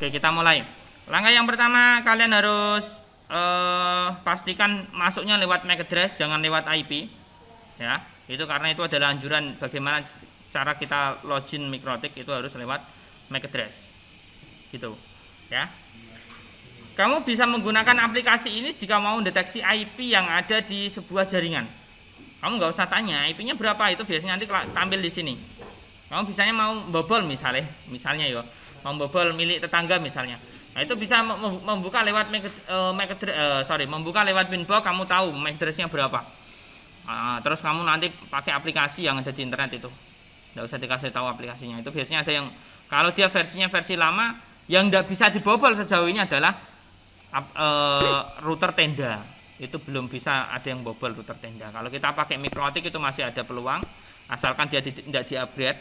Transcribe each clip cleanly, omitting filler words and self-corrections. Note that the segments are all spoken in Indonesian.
Oke, kita mulai. Langkah yang pertama, kalian harus pastikan masuknya lewat MAC address, jangan lewat IP. Ya, itu karena itu adalah anjuran bagaimana cara kita login Mikrotik, itu harus lewat MAC address. Gitu. Ya. Kamu bisa menggunakan aplikasi ini jika mau deteksi IP yang ada di sebuah jaringan. Kamu nggak usah tanya IP-nya berapa, itu biasanya nanti tampil di sini. Kamu bisanya mau bobol misalnya ya, mau bobol milik tetangga misalnya. Nah, itu bisa membuka lewat membuka lewat Winbox, kamu tahu MAC address-nya berapa. Terus kamu nanti pakai aplikasi yang ada di internet itu. Nggak usah dikasih tahu aplikasinya. Itu biasanya ada yang kalau dia versinya versi lama, yang nggak bisa dibobol sejauh ini adalah router tenda. Itu belum bisa ada yang bobol router tenda. Kalau kita pakai Mikrotik itu masih ada peluang, asalkan dia tidak di-upgrade.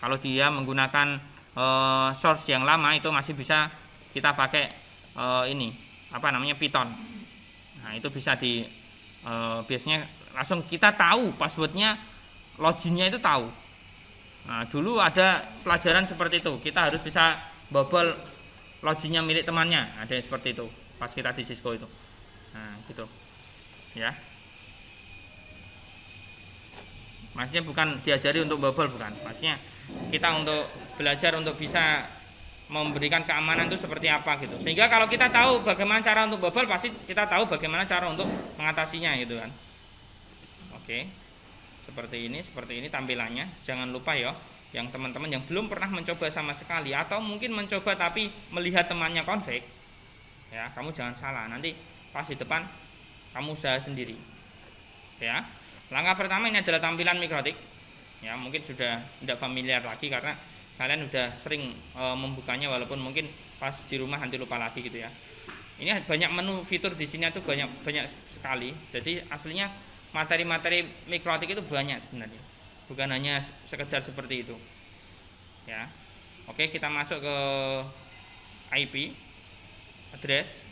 Kalau dia menggunakan source yang lama, itu masih bisa kita pakai Python. Nah, itu bisa biasanya langsung kita tahu passwordnya, loginnya itu tahu. Nah, dulu ada pelajaran seperti itu, kita harus bisa bobol loginnya milik temannya, ada yang seperti itu pas kita di Cisco itu. Nah, gitu ya. Maksudnya bukan diajari untuk bobol, bukan. Maksudnya kita untuk belajar untuk bisa memberikan keamanan itu seperti apa gitu. Sehingga kalau kita tahu bagaimana cara untuk bobol, pasti kita tahu bagaimana cara untuk mengatasinya gitu kan. Oke. Seperti ini tampilannya. Jangan lupa ya, yang teman-teman yang belum pernah mencoba sama sekali atau mungkin mencoba tapi melihat temannya config, ya, kamu jangan salah. Nanti pas di depan kamu usaha sendiri. Ya. Langkah pertama ini adalah tampilan Mikrotik. Ya, mungkin sudah tidak familiar lagi karena kalian sudah sering membukanya, walaupun mungkin pas di rumah nanti lupa lagi gitu ya. Ini banyak menu fitur di sini tuh banyak sekali. Jadi aslinya materi-materi Mikrotik itu banyak sebenarnya. Bukan hanya sekedar seperti itu. Ya. Oke, kita masuk ke IP address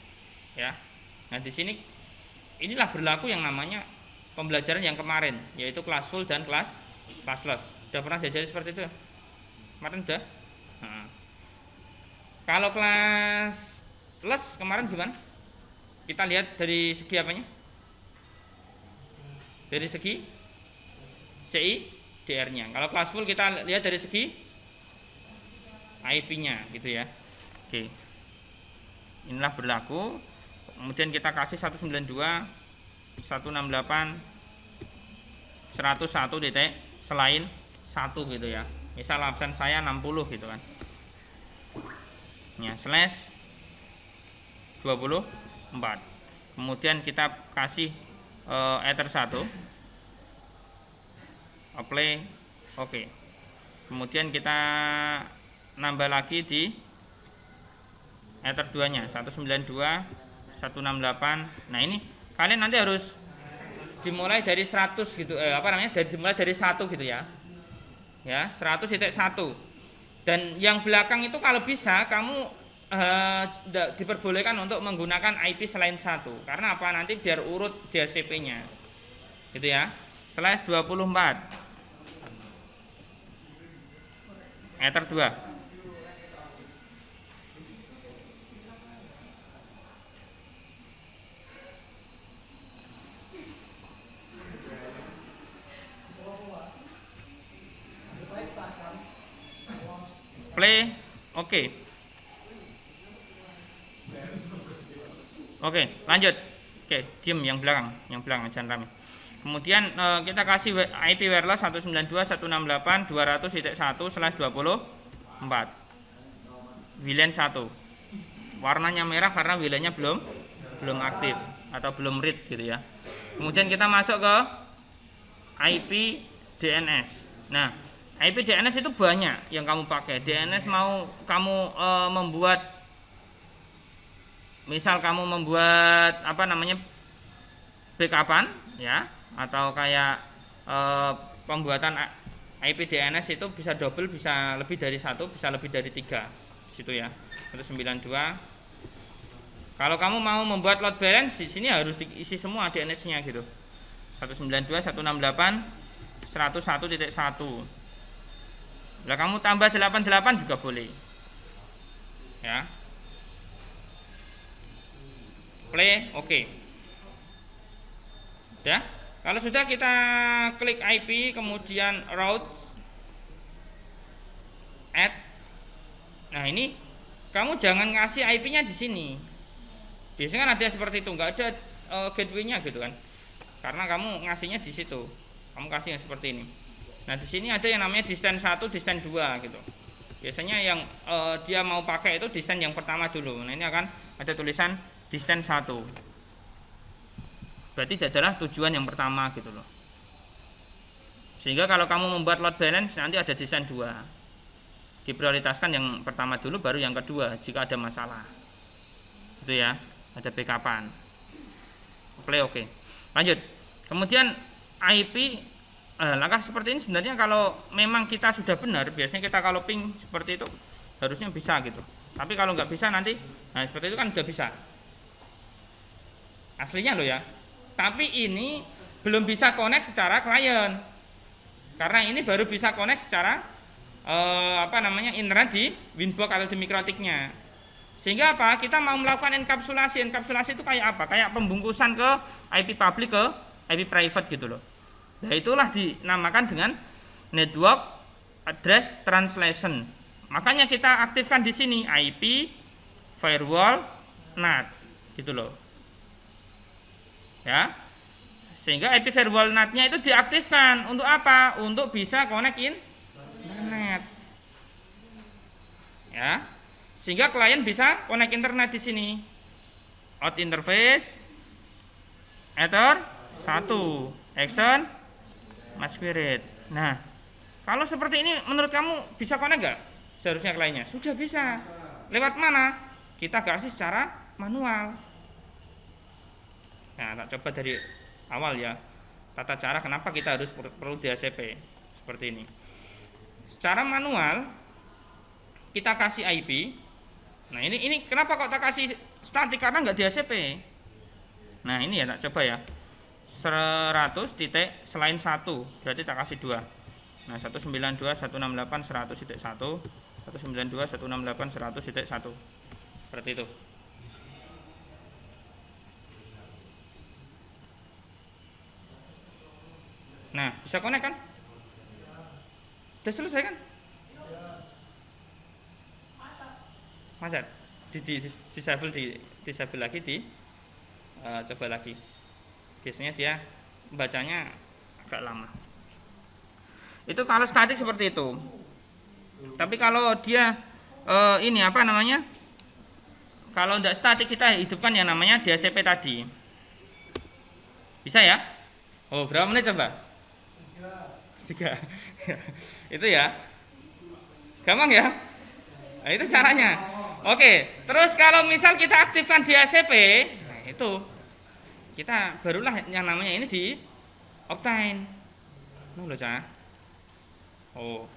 ya. Nah, di sini inilah berlaku yang namanya pembelajaran yang kemarin, yaitu kelas full dan kelas classless. Sudah pernah diajari seperti itu? Kemarin udah. Nah, kalau kelas less kemarin gimana? Kita lihat dari segi apanya? Dari segi CI DR-nya. Kalau kelas full kita lihat dari segi IP-nya gitu ya. Oke. Inilah berlaku. Kemudian kita kasih 192.168.101 titik selain 1 gitu ya. Misal absen saya 60 gitu kan. Ya, /24. Kemudian kita kasih ether 1. Apply, oke. Kemudian kita nambah lagi di ether 2 nya 192.168. Nah, ini kalian nanti harus dimulai dari 100 gitu, dimulai dari 1 gitu ya. Ya, 100.1. Dan yang belakang itu kalau bisa kamu diperbolehkan untuk menggunakan IP selain 1. Karena apa? Nanti biar urut DHCP-nya. Gitu ya. /24. Ether 2. Play, oke. Oke, lanjut. Oke, diam yang belakang jangan rame. Kemudian kita kasih IP wireless 192.168.200.1/24. WLAN 1. Warnanya merah karena WLAN-nya belum aktif atau belum read gitu ya. Kemudian kita masuk ke IP DNS. Nah, IP DNS itu banyak yang kamu pakai. DNS mau kamu membuat, misal kamu membuat backupan ya, atau kayak pembuatan IP DNS itu bisa double, bisa lebih dari 1, bisa lebih dari 3 situ ya. 192. Kalau kamu mau membuat load balance, di sini harus diisi semua DNS-nya gitu. 192.168.101.1. Nah, kamu tambah 88 juga boleh. Ya. play, oke. Ya. Kalau sudah kita klik IP, kemudian routes, add. Nah ini kamu jangan ngasih IP-nya di sini. Biasanya kan ada seperti itu, nggak ada gateway-nya gitu kan. Karena kamu ngasihnya di situ. Kamu kasih yang seperti ini. Nah di sini ada yang namanya distance 1, distance 2 gitu. Biasanya yang dia mau pakai itu distance yang pertama dulu. Nah ini akan ada tulisan distance 1. Berarti itu adalah tujuan yang pertama gitu loh. Sehingga kalau kamu membuat load balance nanti ada distance 2. Diprioritaskan yang pertama dulu baru yang kedua jika ada masalah. Itu ya, ada backupan. Oke. Lanjut. Kemudian IP langkah seperti ini sebenarnya kalau memang kita sudah benar, biasanya kita kalau ping seperti itu harusnya bisa gitu. Tapi kalau nggak bisa nanti, nah seperti itu kan sudah bisa. Aslinya loh ya. Tapi ini belum bisa connect secara klien. Karena ini baru bisa connect secara internet di Winbox atau di Mikrotiknya. Sehingga apa? Kita mau melakukan enkapsulasi. Enkapsulasi itu kayak apa? Kayak pembungkusan ke IP public ke IP private gitu loh. Nah itulah dinamakan dengan network address translation. Makanya kita aktifkan di sini IP firewall NAT gitu loh. Ya. Sehingga IP firewall NAT-nya itu diaktifkan untuk apa? Untuk bisa connect internet. Ya. Sehingga klien bisa connect internet di sini. Out interface ether 1 action masquerade. Nah, kalau seperti ini menurut kamu bisa connect nggak? Seharusnya kliennya sudah bisa. Lewat mana? Kita kasih secara manual. Nah, tak coba dari awal ya. Tata cara kenapa kita harus perlu DHCP seperti ini. Secara manual kita kasih IP. Nah, ini kenapa kok tak kasih statik karena nggak DHCP. Nah, ini ya tak coba ya. 100 titik selain 1 berarti tak kasih 2. Nah 192.168.100.1 192.168.100.1 seperti itu. Nah bisa connect kan? Udah selesai kan? Masa disable lagi coba lagi. Biasanya dia bacanya agak lama. Itu kalau statik seperti itu. Tapi kalau dia kalau tidak statik kita hidupkan yang namanya DHCP tadi. Bisa ya? Oh, berapa menit coba? 3. Itu ya. Gampang ya? Nah, itu caranya. Oke, terus kalau misal kita aktifkan DHCP, nah itu kita barulah yang namanya ini di Octane. Loh Cah. Oh.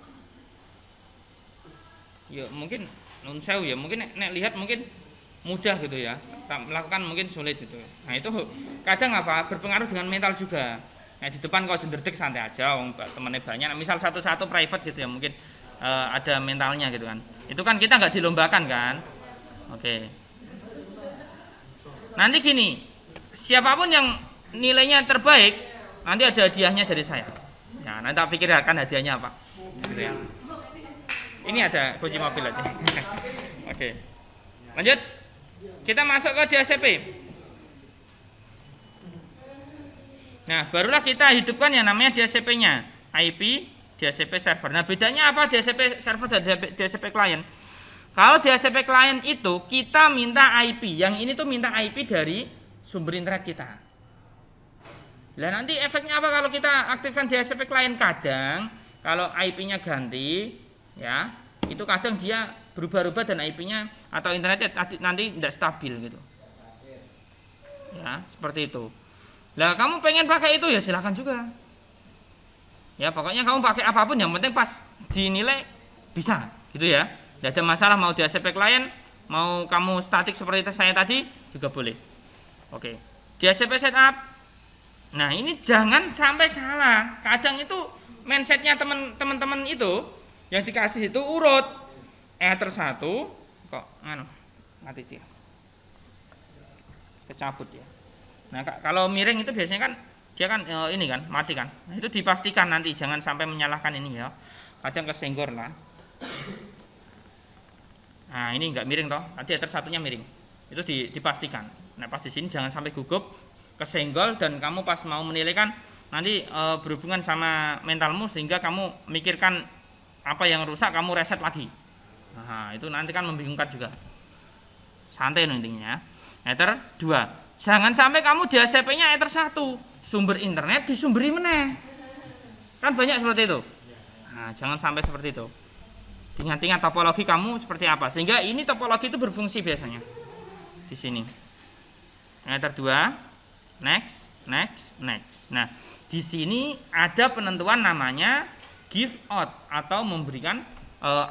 Ya mungkin nun sewu ya, mungkin nek lihat mungkin mudah gitu ya. Melakukan mungkin sulit gitu. Nah, itu kadang berpengaruh dengan mental juga. Nah, di depan kau jenderdek santai aja, temennya banyak. Nah, misal satu-satu private gitu ya, mungkin ada mentalnya gitu kan. Itu kan kita nggak dilombakan kan. Oke. Nanti gini. Siapapun yang nilainya terbaik nanti ada hadiahnya dari saya. Ya, nanti tak pikirkan hadiahnya apa. Gitu ya. Ini ada kunci mobil aja. Oke. Lanjut. Kita masuk ke DHCP. Nah, barulah kita hidupkan yang namanya DHCP-nya, IP DHCP server. Nah, bedanya apa DHCP server dan DHCP client? Kalau DHCP client itu kita minta IP, yang ini tuh minta IP dari sumber internet kita. Nah nanti efeknya apa kalau kita aktifkan DHCP client? Kadang kalau IP-nya ganti ya, itu kadang dia berubah-ubah dan IP-nya atau internetnya nanti tidak stabil gitu. Ya, seperti itu. Nah, kamu pengen pakai itu ya silahkan juga. Ya, pokoknya kamu pakai apapun yang penting pas dinilai bisa gitu ya. Tidak ada masalah mau DHCP client, mau kamu statik seperti saya tadi juga boleh. Oke, DHCP setup. Nah ini jangan sampai salah. Kadang itu mindsetnya teman-teman itu yang dikasih itu urut ether 1 kok mati dia. kecabut ya. Nah kalau miring itu biasanya kan dia kan ini kan mati kan. Nah, itu dipastikan nanti jangan sampai menyalahkan ini ya. Kadang kesenggor lah. Nah ini nggak miring toh, tadi header satunya miring. Itu dipastikan. Nah pas di sini jangan sampai gugup, kesenggol dan kamu pas mau menilai kan nanti berhubungan sama mentalmu sehingga kamu mikirkan apa yang rusak kamu reset lagi. Nah itu nanti kan membingungkan juga. Santai intinya. Header 2. Jangan sampai kamu di ACP-nya header 1. Sumber internet disumberi meneh. Kan banyak seperti itu. Nah, jangan sampai seperti itu. Ingat-ingat topologi kamu seperti apa. Sehingga ini topologi itu berfungsi biasanya. Di sini. Header 2. Next, next, next. Nah, di sini ada penentuan namanya give out atau memberikan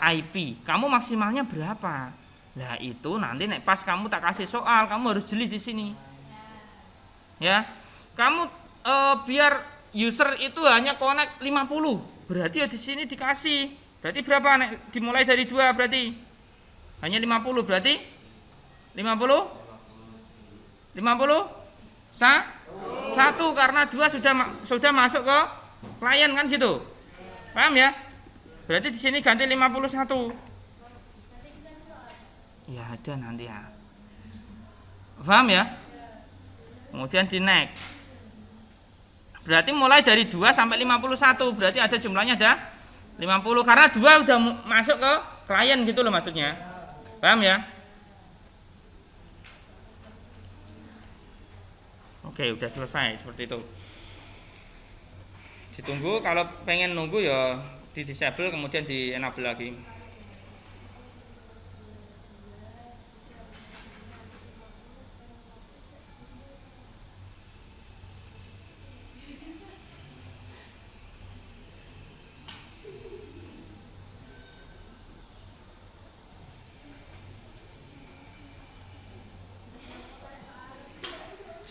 IP. Kamu maksimalnya berapa? Nah, itu nanti pas kamu tak kasih soal, kamu harus jeli di sini. Ya. Kamu biar user itu hanya connect 50. Berarti ya di sini dikasih. Berarti berapa nek dimulai dari 2 berarti hanya 50 berarti 50 satu karena 2 sudah masuk ke klien kan gitu. Paham ya? Berarti di sini ganti 51. Ya ada nanti ya. Paham ya? Kemudian di next. Berarti mulai dari 2 sampai 51. Berarti ada jumlahnya ada 50 karena 2 udah masuk ke klien gitu loh maksudnya. Paham ya? Oke, udah selesai seperti itu. Ditunggu, kalau pengen nunggu ya di disable kemudian di enable lagi.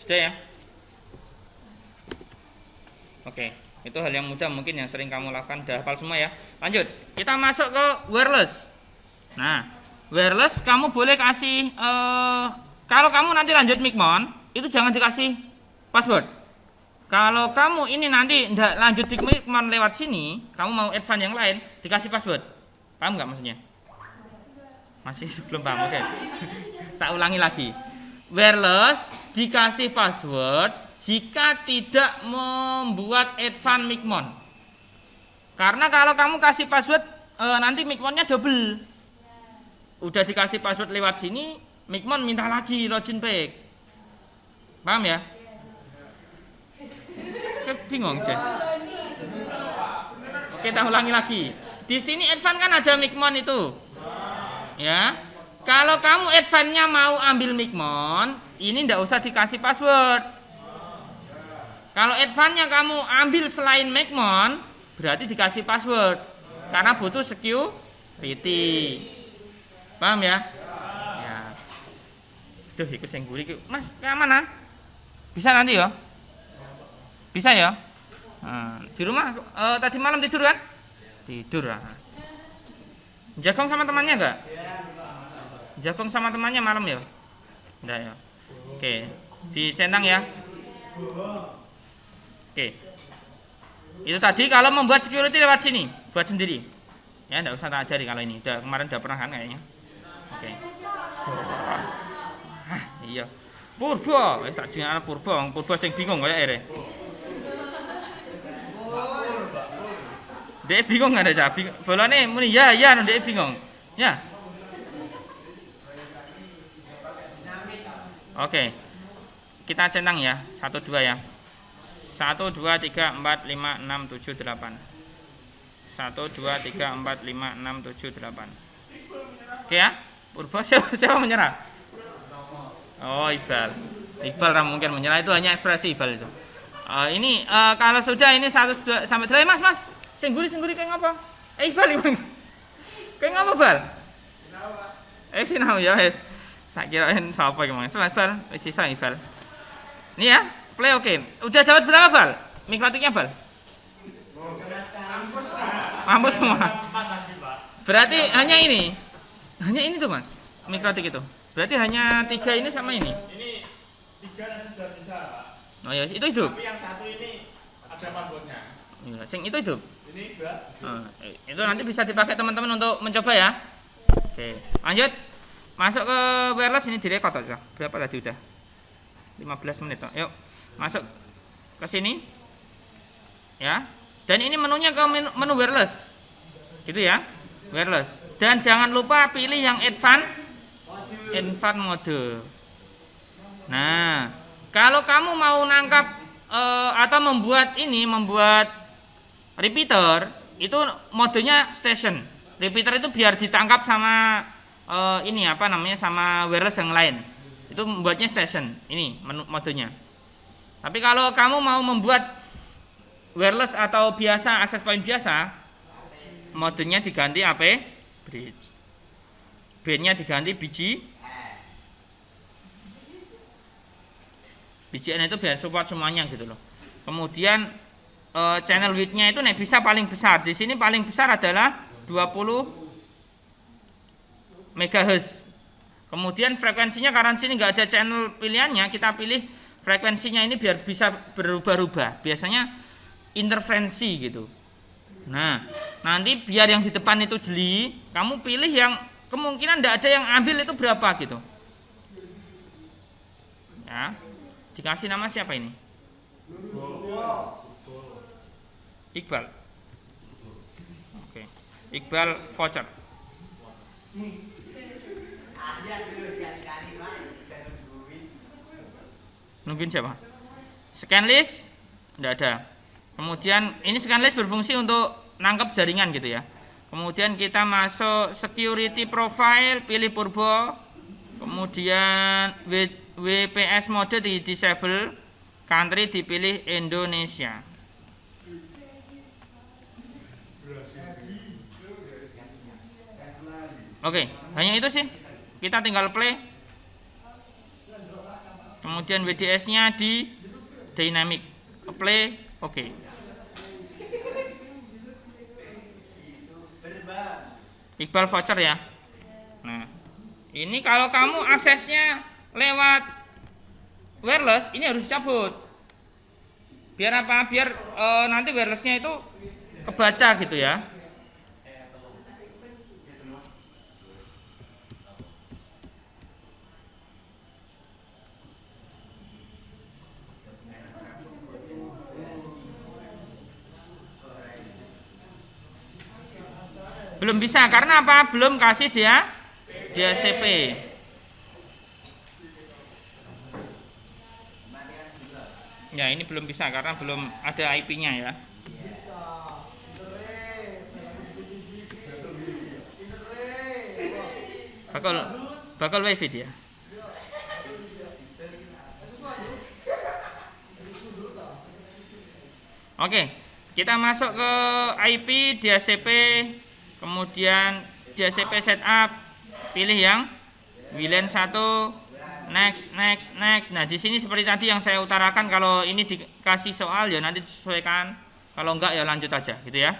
Sudah ya? Oke, itu hal yang mudah mungkin yang sering kamu lakukan, udah hafal semua ya. Lanjut, kita masuk ke wireless. Nah, wireless kamu boleh kasih kalau kamu nanti lanjut Micmon, itu jangan dikasih password. Kalau kamu ini nanti ndak lanjut di Micmon lewat sini, kamu mau advance yang lain, dikasih password. Paham nggak maksudnya? Masih belum paham, oke. Tak ulangi lagi. Wireless dikasih password jika tidak membuat advance Micmon. Karena kalau kamu kasih password nanti Micmonnya double. Udah dikasih password lewat sini, Micmon minta lagi login back. Paham ya? Bingung aja. Oke, kita ulangi lagi. Di sini advance kan ada Micmon itu. Ya. Kalau kamu advance-nya mau ambil Micmon, ini ndak usah dikasih password. Kalau advance-nya kamu ambil selain Micmon, berarti dikasih password. Karena butuh security. Paham ya? Ya. Duh, ikut sing guri. Mas, ke mana? Bisa nanti ya? Bisa ya? Nah, di rumah tadi malam tidur kan? Tidur lah. Jagong sama temannya enggak? Jagong sama temannya malam ya? Enggak ya? Oke, dicentang ya. Oke. Itu tadi kalau membuat security lewat sini, buat sendiri. Ya, enggak usah tak ajari kalau ini. Kemarin udah pernah kan kayaknya. Oke. Iya. Purba, wis tak jenenge Purba, Purba sing bingung kaya ere. Dia bingung ada cabi. Bolane muni ya, dia bingung. Ya. Oke. Kita centang ya, 1 2 ya. 1 2 3 4 5 6 7 8. 1 2 3 4 5 6 7 8. Oke ya. Purba siapa menyerah? Oh, Iqbal. Iqbal mungkin menyerah, itu hanya ekspresi Iqbal itu. Ini kalau sudah ini 1 2 sampai 3 Mas. Singguri kayak ngapa? Iqbal iki. Kayak ngapa, Bal? Sinau ya wis. Tak kirain sapa iki, Mas. Bal, wis sisa Iqbal. Ini ya, play oke. Udah dapat berapa, Bal? Mikrotiknya, Bal? Mampus semua. Berarti hanya ini. Hanya ini tuh, Mas. Mikrotik itu. Berarti hanya 3 ini sama ini. 3 nanti sudah bisa, Pak. Oh ya, itu hidup. Tapi yang satu ini ada mabotnya. Ya, sing itu hidup. Ini enggak. Itu nanti bisa dipakai teman-teman untuk mencoba ya. Oke, lanjut. Masuk ke wireless, ini direkod aja. Berapa tadi udah? 15 menit. Yuk, masuk ke sini. Ya. Dan ini menunya ke menu wireless. Gitu ya. Wireless. Dan jangan lupa pilih yang advance mode. Nah, kalau kamu mau nangkap atau membuat repeater, itu modenya station. Repeater itu biar ditangkap sama sama wireless yang lain. Itu membuatnya station. Ini modenya. Tapi kalau kamu mau membuat wireless atau biasa, access point biasa, modenya diganti apa? Bridge. Bandnya diganti BGN itu biar support semuanya gitu loh. Kemudian channel width-nya itu bisa paling besar. Di sini paling besar adalah 20 MHz. Kemudian frekuensinya karena sini nggak ada channel pilihannya, kita pilih frekuensinya ini biar bisa berubah-ubah. Biasanya interferensi gitu. Nah, nanti biar yang di depan itu jeli, kamu pilih yang kemungkinan tidak ada yang ambil itu berapa gitu. Ya, dikasih nama siapa ini? Iqbal. Oke, Iqbal voucher. Nungguin siapa? Scan list? Tidak ada. Kemudian ini scan list berfungsi untuk nangkep jaringan gitu ya. Kemudian kita masuk security profile, pilih Purbo. Kemudian WPS mode di disable, country dipilih Indonesia. Oke, hanya itu sih. Kita tinggal play. Kemudian WDS-nya di dynamic. Play, oke. Iqbal voucher ya. Nah, ini kalau kamu aksesnya lewat wireless, ini harus dicabut. Biar apa? Biar nanti wirelessnya itu kebaca gitu ya. Belum bisa karena apa? Belum kasih dia DHCP. Ya, ini belum bisa karena belum ada IP-nya ya. Bakal wifi dia. Oke, kita masuk ke IP DHCP. Kemudian DHCP setup, pilih yang WLAN 1, next. Nah, di sini seperti tadi yang saya utarakan, kalau ini dikasih soal ya nanti disesuaikan. Kalau enggak ya lanjut aja gitu ya.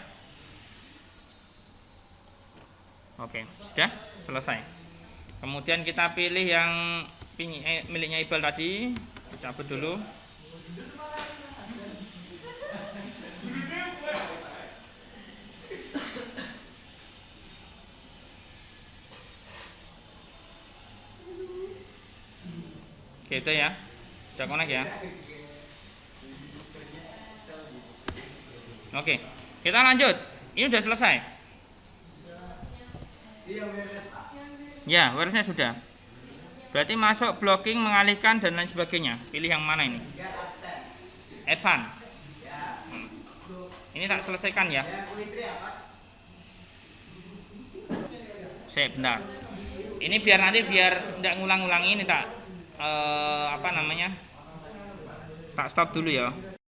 Oke, sudah selesai. Kemudian kita pilih yang miliknya Iqbal tadi, dicabut dulu. Gitu ya, sudah connect ya. Oke, kita lanjut. Ini sudah selesai. Ya, wirelessnya sudah. Berarti masuk blocking, mengalihkan dan lain sebagainya. Pilih yang mana ini? Advance. Ini tak selesaikan ya. Benar. Ini biar nanti tidak ngulang-ngulangi, ini tak tak stop dulu ya.